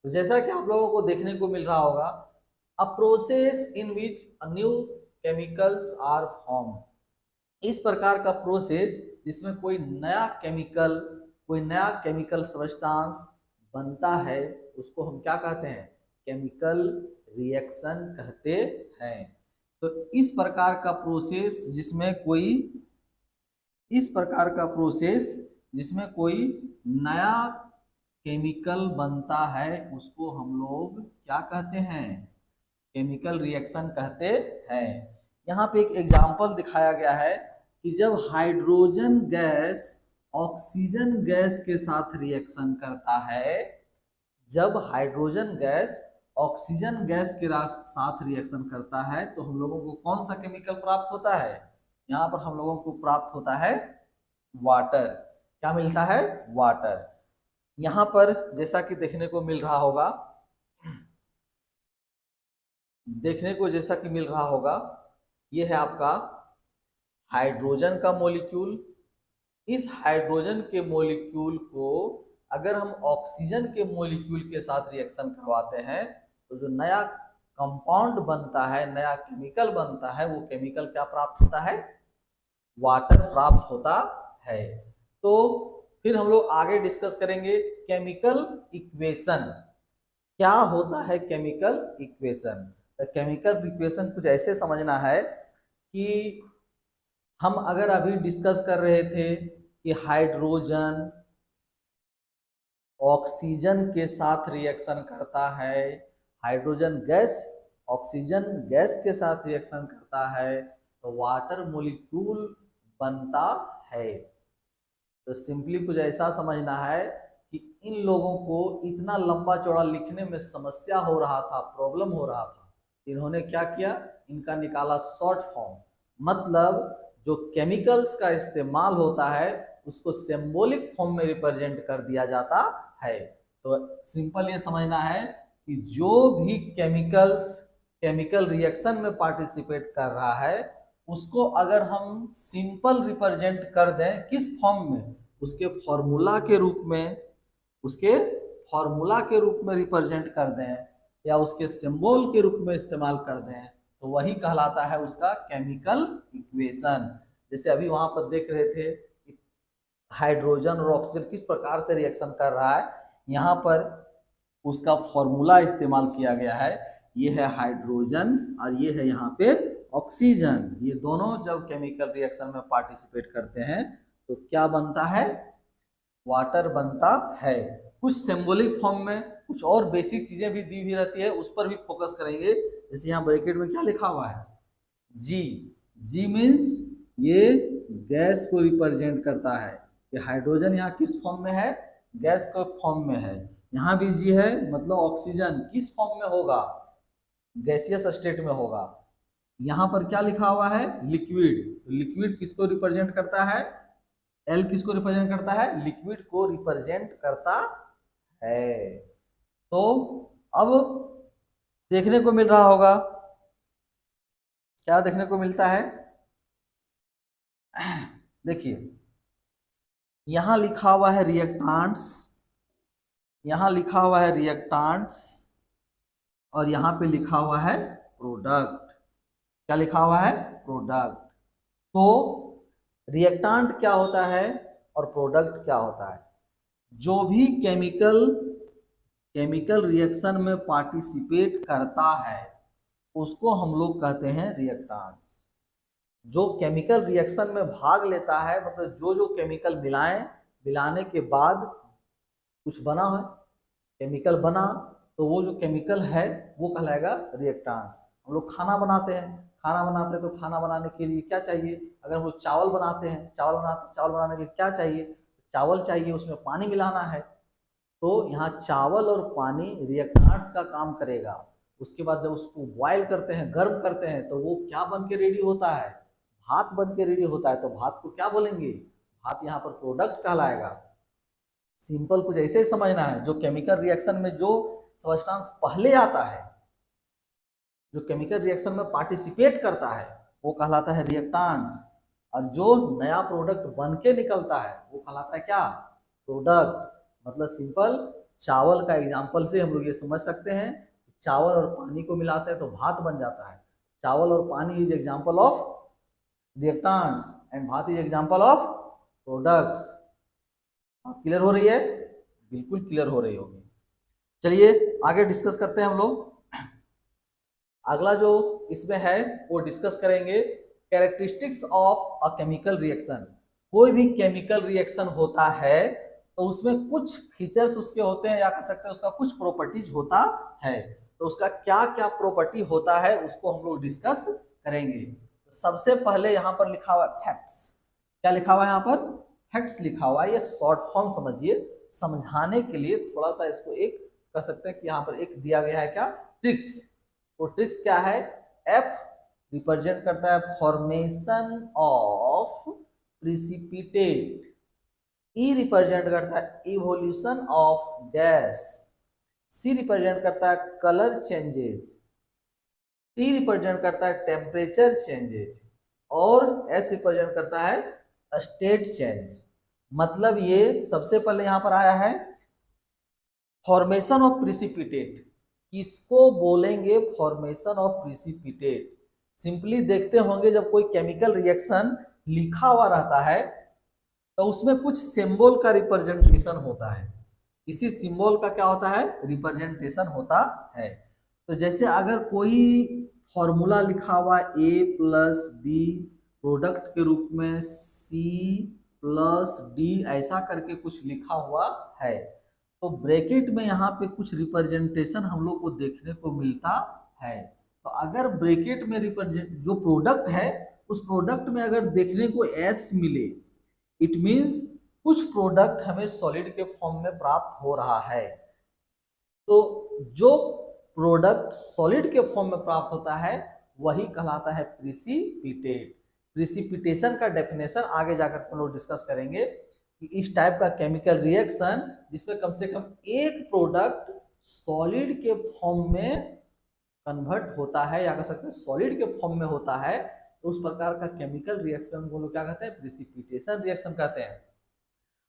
तो जैसा कि आप लोगों को देखने को मिल रहा होगा, a process in which new chemicals are form, इस प्रकार का प्रोसेस जिसमें कोई नया केमिकल सब्सटेंस बनता है, उसको हम क्या कहते हैं? केमिकल रिएक्शन कहते हैं। तो इस प्रकार का प्रोसेस जिसमें कोई नया केमिकल बनता है, उसको हम लोग क्या कहते हैं? केमिकल रिएक्शन कहते हैं। यहाँ पे एक एग्जाम्पल दिखाया गया है कि जब हाइड्रोजन गैस ऑक्सीजन गैस के साथ रिएक्शन करता है, जब हाइड्रोजन गैस ऑक्सीजन गैस के साथ रिएक्शन करता है, तो हम लोगों को कौन सा केमिकल प्राप्त होता है? यहाँ पर हम लोगों को प्राप्त होता है वाटर। क्या मिलता है? वाटर। यहाँ पर जैसा कि जैसा कि मिल रहा होगा, ये है आपका हाइड्रोजन का मॉलिक्यूल। इस हाइड्रोजन के मॉलिक्यूल को अगर हम ऑक्सीजन के मॉलिक्यूल के साथ रिएक्शन करवाते हैं, तो जो नया कंपाउंड बनता है, नया केमिकल बनता है, वो केमिकल क्या प्राप्त होता है? वाटर प्राप्त होता है। तो फिर हम लोग आगे डिस्कस करेंगे केमिकल इक्वेशन। क्या होता है केमिकल इक्वेशन? तो केमिकल इक्वेशन कुछ ऐसे समझना है कि हम अगर अभी डिस्कस कर रहे थे कि हाइड्रोजन ऑक्सीजन के साथ रिएक्शन करता है, हाइड्रोजन गैस ऑक्सीजन गैस के साथ रिएक्शन करता है, तो वाटर मॉलिक्यूल बनता है। तो सिंपली कुछ ऐसा समझना है कि इन लोगों को इतना लंबा चौड़ा लिखने में समस्या हो रहा था, प्रॉब्लम हो रहा था। इन्होंने क्या किया? इनका निकाला शॉर्ट फॉर्म। मतलब जो केमिकल्स का इस्तेमाल होता है, उसको सिंबॉलिक फॉर्म में रिप्रेजेंट कर दिया जाता है। तो सिंपल ये समझना है कि जो भी केमिकल रिएक्शन में पार्टिसिपेट कर रहा है, उसको अगर हम सिंपल रिप्रेजेंट कर दें, किस फॉर्म में? उसके फॉर्मूला के रूप में रिप्रेजेंट कर दें, या उसके सिंबल के रूप में इस्तेमाल कर दें, तो वही कहलाता है उसका केमिकल इक्वेशन। जैसे अभी वहां पर देख रहे थे, हाइड्रोजन और ऑक्सीजन किस प्रकार से रिएक्शन कर रहा है, यहाँ पर उसका फॉर्मूला इस्तेमाल किया गया है। ये है हाइड्रोजन और ये है यहाँ पे ऑक्सीजन। ये दोनों जब केमिकल रिएक्शन में पार्टिसिपेट करते हैं, तो क्या बनता है? वाटर बनता है। कुछ सिंबॉलिक फॉर्म में कुछ और बेसिक चीजें भी दी हुई रहती है, उस पर भी फोकस करेंगे। जैसे यहाँ ब्रैकेट में क्या लिखा हुआ है? जी। जी मीन्स ये गैस को रिप्रेजेंट करता है। ये हाइड्रोजन यहाँ किस फॉर्म में है? गैस के फॉर्म में है। यहाँ भी जी है, मतलब ऑक्सीजन किस फॉर्म में होगा? गैसियस स्टेट में होगा। यहाँ पर क्या लिखा हुआ है? लिक्विड। लिक्विड किसको रिप्रेजेंट करता है? एल किसको रिप्रेजेंट करता है? लिक्विड को रिप्रेजेंट करता है। तो अब देखने को मिल रहा होगा, क्या देखने को मिलता है? देखिए, यहां लिखा हुआ है रिएक्टेंट्स, यहां लिखा हुआ है रिएक्टेंट्स, और यहां पे लिखा हुआ है प्रोडक्ट। क्या लिखा हुआ है? प्रोडक्ट। तो रिएक्टेंट क्या होता है और प्रोडक्ट क्या होता है? जो भी केमिकल रिएक्शन में पार्टिसिपेट करता है, उसको हम लोग कहते हैं रिएक्टेंट्स। जो केमिकल रिएक्शन में भाग लेता है, मतलब जो केमिकल मिलाने के बाद कुछ बना है, केमिकल बना, तो वो जो केमिकल है वो कहलाएगा रिएक्टेंट्स। हम लोग खाना बनाते हैं तो खाना बनाने के लिए क्या चाहिए? अगर हम लोग चावल बनाते हैं, चावल बनाने के लिए क्या चाहिए? चावल चाहिए, उसमें पानी मिलाना है। तो यहाँ चावल और पानी रिएक्टेंट्स का काम करेगा। उसके बाद जब उसको बॉयल करते हैं, गर्म करते हैं, तो वो क्या बन के रेडी होता है? भात बन के रेडी होता है। तो भात को क्या बोलेंगे? भात यहाँ पर प्रोडक्ट कहलाएगा। सिंपल कुछ ऐसे ही समझना है। जो केमिकल रिएक्शन में जो सब्सटेंस पहले आता है, जो केमिकल रिएक्शन में पार्टिसिपेट करता है, वो कहलाता है रिएक्टेंट्स। और जो नया प्रोडक्ट बन के निकलता है, वो कहलाता है क्या? प्रोडक्ट। मतलब सिंपल चावल का एग्जाम्पल से हम लोग ये समझ सकते हैं, चावल और पानी को मिलाते हैं तो भात बन जाता है। चावल और पानी is example of reactants and भात is example of products. Clear हो रही है? बिल्कुल क्लियर हो रही होगी। चलिए आगे डिस्कस करते हैं हम लोग। अगला जो इसमें है वो डिस्कस करेंगे characteristics of a chemical reaction. कोई भी केमिकल रिएक्शन होता है तो उसमें कुछ फीचर्स उसके होते हैं, या कह सकते हैं उसका कुछ प्रॉपर्टीज होता है। तो उसका क्या क्या प्रॉपर्टी होता है उसको हम लोग डिस्कस करेंगे। सबसे पहले यहाँ पर लिखा हुआ है फैक्ट्स। क्या लिखा हुआ है यहाँ पर? फैक्ट्स लिखा हुआ है। ये शॉर्ट फॉर्म समझिए, समझाने के लिए थोड़ा सा इसको एक कह सकते हैं कि यहाँ पर एक दिया गया है क्या, ट्रिक्स। तो ट्रिक्स क्या है? एफ रिप्रेजेंट करता है formation of precipitate, E represent करता है evolution of gas, C represent करता है कलर चेंजेस, टी रिप्रेजेंट करता है टेम्परेचर चेंजेस, और एस रिप्रेजेंट करता है स्टेट चेंज। मतलब ये सबसे पहले यहां पर आया है फॉर्मेशन ऑफ प्रिसिपिटेट। किसको बोलेंगे फॉर्मेशन ऑफ प्रिसिपिटेट? सिंपली देखते होंगे जब कोई केमिकल रिएक्शन लिखा हुआ रहता है तो उसमें कुछ सिंबल का रिप्रेजेंटेशन होता है। इसी सिंबल का क्या होता है? रिप्रेजेंटेशन होता है। तो जैसे अगर कोई फॉर्मूला लिखा हुआ ए प्लस बी प्रोडक्ट के रूप में सी प्लस डी ऐसा करके कुछ लिखा हुआ है, तो ब्रैकेट में यहाँ पे कुछ रिप्रेजेंटेशन हम लोग को देखने को मिलता है। तो अगर ब्रैकेट में रिप्रेजेंट जो प्रोडक्ट है उस प्रोडक्ट में अगर देखने को एस मिले, इट मीन्स कुछ प्रोडक्ट हमें सॉलिड के फॉर्म में प्राप्त हो रहा है। तो जो प्रोडक्ट सॉलिड के फॉर्म में प्राप्त होता है वही कहलाता है प्रिसिपिटेट। प्रिसिपिटेशन का डेफिनेशन आगे जाकर हम लोग डिस्कस करेंगे कि इस टाइप का केमिकल रिएक्शन जिसमें कम से कम एक प्रोडक्ट सॉलिड के फॉर्म में कन्वर्ट होता है, या कह सकते हैं सॉलिड के फॉर्म में होता है, तो उस प्रकार का केमिकल रिएक्शन को लोग क्या कहते हैं? प्रिसिपिटेशन रिएक्शन कहते हैं।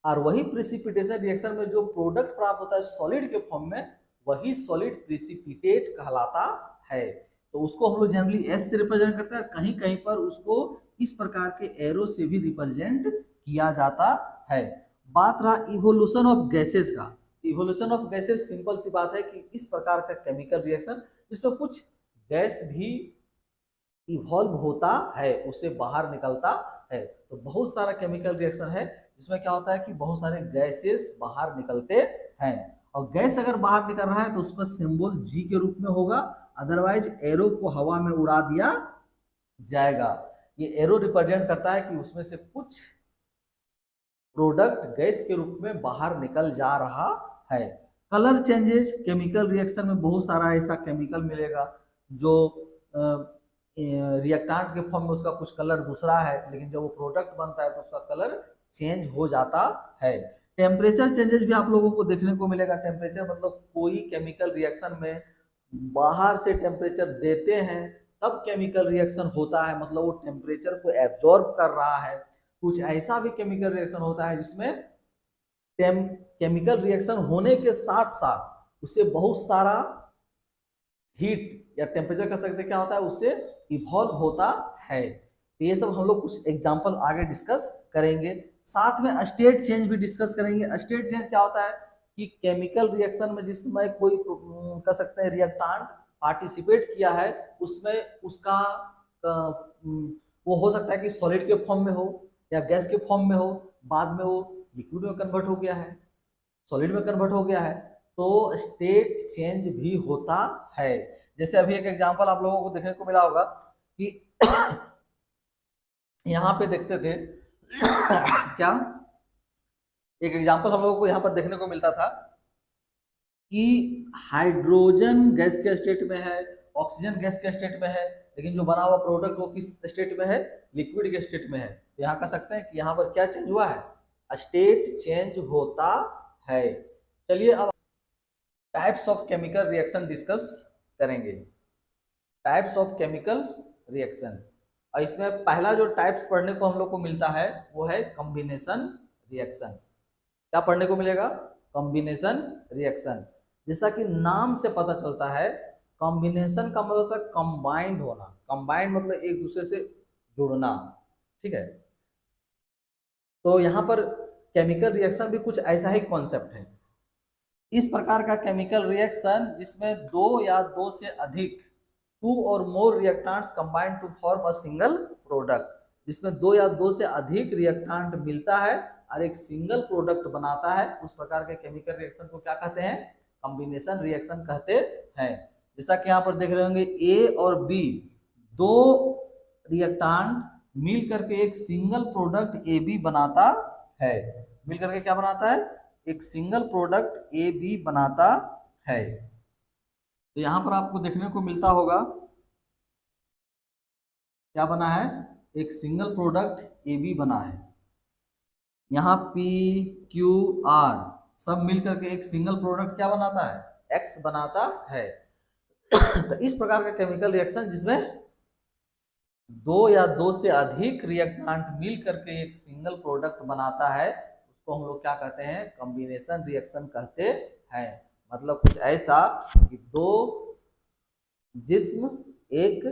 और वही प्रिसिपिटेशन रिएक्शन में जो प्रोडक्ट प्राप्त होता है सॉलिड के फॉर्म में, वही सॉलिड प्रिसिपिटेट कहलाता है। तो उसको हम लोग जनरली एस से रिप्रेजेंट करते हैं, कहीं कहीं पर उसको इस प्रकार के एरो से भी रिप्रेजेंट किया जाता है। बात रहा इवोल्यूशन ऑफ गैसेस का। इवोल्यूशन ऑफ गैसेस सिंपल सी बात है कि इस प्रकार का केमिकल रिएक्शन जिसमें कुछ गैस भी इवॉल्व होता है, उसे बाहर निकलता है। तो बहुत सारा केमिकल रिएक्शन है जिसमें क्या होता है कि बहुत सारे गैसेस बाहर निकलते हैं, और गैस अगर बाहर निकल रहा है तो उसका सिंबल जी के रूप में होगा, अदरवाइज एरो को हवा में उड़ा दिया जाएगा। ये एरो रिप्रेजेंट करता है कि उसमें से कुछ प्रोडक्ट गैस के रूप में बाहर निकल जा रहा है। कलर चेंजेस, केमिकल रिएक्शन में बहुत सारा ऐसा केमिकल मिलेगा जो रिएक्टेंट के फॉर्म में उसका कुछ कलर दूसरा है, लेकिन जब वो प्रोडक्ट बनता है तो उसका कलर चेंज हो जाता है। टेम्परेचर चेंजेस भी आप लोगों को देखने को मिलेगा। टेम्परेचर मतलब कोई केमिकल रिएक्शन में बाहर से टेम्परेचर देते हैं तब केमिकल रिएक्शन होता है, मतलब वो टेम्परेचर को एब्जॉर्ब कर रहा है। कुछ ऐसा भी केमिकल रिएक्शन होता है जिसमें केमिकल रिएक्शन होने के साथ साथ उससे बहुत सारा हीट या टेम्परेचर कह सकते क्या होता है, उससे इवॉल्व होता है। तो ये सब हम लोग कुछ एग्जांपल आगे डिस्कस करेंगे। साथ में स्टेट चेंज भी डिस्कस करेंगे। स्टेट चेंज क्या होता है कि केमिकल रिएक्शन में जिस समय कोई कह सकते हैं रिएक्टेंट पार्टिसिपेट किया है उसमें उसका वो हो सकता है कि सॉलिड के फॉर्म में हो या गैस के फॉर्म में हो, बाद में वो लिक्विड में कन्वर्ट हो गया है, सॉलिड में कन्वर्ट हो गया है, तो स्टेट चेंज भी होता है। जैसे अभी एक एग्जांपल आप लोगों को देखने को मिला होगा कि यहाँ पे देखते थे क्या, एक एग्जांपल हम लोगों को यहाँ पर देखने को मिलता था कि हाइड्रोजन गैस के स्टेट में है, ऑक्सीजन गैस के स्टेट में है, लेकिन जो बना हुआ प्रोडक्ट वो किस स्टेट में है? लिक्विड के स्टेट में है। तो यहाँ कह सकते हैं कि यहाँ पर क्या चेंज हुआ है? स्टेट चेंज होता है। चलिए अब types of chemical reaction discuss करेंगे। टाइप्स ऑफ केमिकल रिएक्शन, और इसमें पहला जो टाइप्स पढ़ने को हम लोग को मिलता है वो है कॉम्बिनेशन रिएक्शन। क्या पढ़ने को मिलेगा? Combination reaction. जैसा कि नाम से पता चलता है, कॉम्बिनेशन का मतलब होता है कंबाइंड होना, कंबाइंड मतलब एक दूसरे से जुड़ना, ठीक है। तो यहाँ पर केमिकल रिएक्शन भी कुछ ऐसा ही कॉन्सेप्ट है। इस प्रकार का केमिकल रिएक्शन जिसमें दो या दो से अधिक, टू और more reactants combine to form a single product, जिसमें दो या दो से अधिक रिएक्टेंट मिलता है और एक सिंगल प्रोडक्ट बनाता है, उस प्रकार के केमिकल रिएक्शन को क्या कहते हैं, कॉम्बिनेशन रिएक्शन कहते हैं। जैसा कि यहाँ पर देख रहे होंगे ए और बी दो रिएक्टेंट मिल करके एक सिंगल प्रोडक्ट ए बी बनाता है, मिल करके क्या बनाता है, एक सिंगल प्रोडक्ट ए बी बनाता है। तो यहां पर आपको देखने को मिलता होगा क्या बना है, एक सिंगल प्रोडक्ट ए बी बना है। यहाँ पी क्यू आर सब मिलकर के एक सिंगल प्रोडक्ट क्या बनाता है, एक्स बनाता है। तो इस प्रकार का केमिकल रिएक्शन जिसमें दो या दो से अधिक रिएक्टेंट मिल करके एक सिंगल प्रोडक्ट बनाता है, उसको हम लोग क्या कहते हैं, कॉम्बिनेशन रिएक्शन कहते हैं। मतलब कुछ ऐसा कि दो जिस्म एक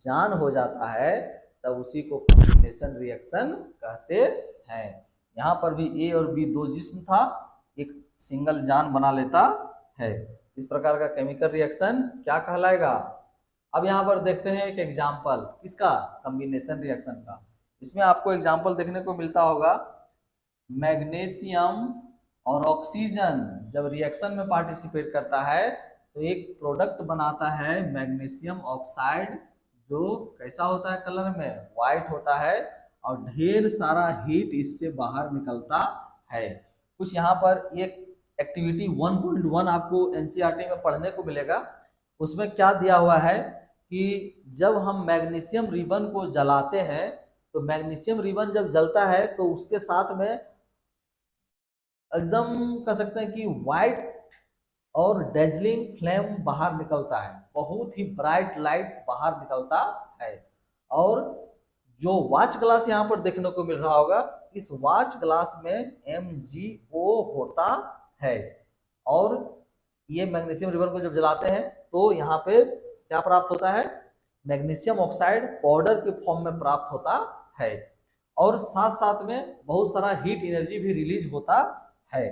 जान हो जाता है, तब उसी को कॉम्बिनेशन रिएक्शन कहते हैं। यहाँ पर भी ए और बी दो जिस्म था, एक सिंगल जान बना लेता है। इस प्रकार का केमिकल रिएक्शन क्या कहलाएगा। अब यहाँ पर देखते हैं एक एग्जाम्पल किसका, कॉम्बिनेशन रिएक्शन का। इसमें आपको एग्जाम्पल देखने को मिलता होगा, मैग्नीशियम और ऑक्सीजन जब रिएक्शन में पार्टिसिपेट करता है तो एक प्रोडक्ट बनाता है मैग्नीशियम ऑक्साइड, जो कैसा होता है, कलर में व्हाइट होता है और ढेर सारा हीट इससे बाहर निकलता है। कुछ यहाँ पर एक एक्टिविटी 1.1 आपको एनसीईआरटी में पढ़ने को मिलेगा। उसमें क्या दिया हुआ है कि जब हम मैग्नीशियम रिबन को जलाते हैं तो मैग्नीशियम रिबन जब जलता है तो उसके साथ में एकदम कह सकते हैं कि व्हाइट और डेजलिंग फ्लेम बाहर निकलता है, बहुत ही ब्राइट लाइट बाहर निकलता है। और जो वॉच ग्लास यहाँ पर देखने को मिल रहा होगा, इस वॉच ग्लास में MgO होता है। और ये मैग्नीशियम रिबन को जब जलाते हैं तो यहाँ पे क्या प्राप्त होता है, मैग्नीशियम ऑक्साइड पाउडर के फॉर्म में प्राप्त होता है। और साथ साथ में बहुत सारा हीट एनर्जी भी रिलीज होता है।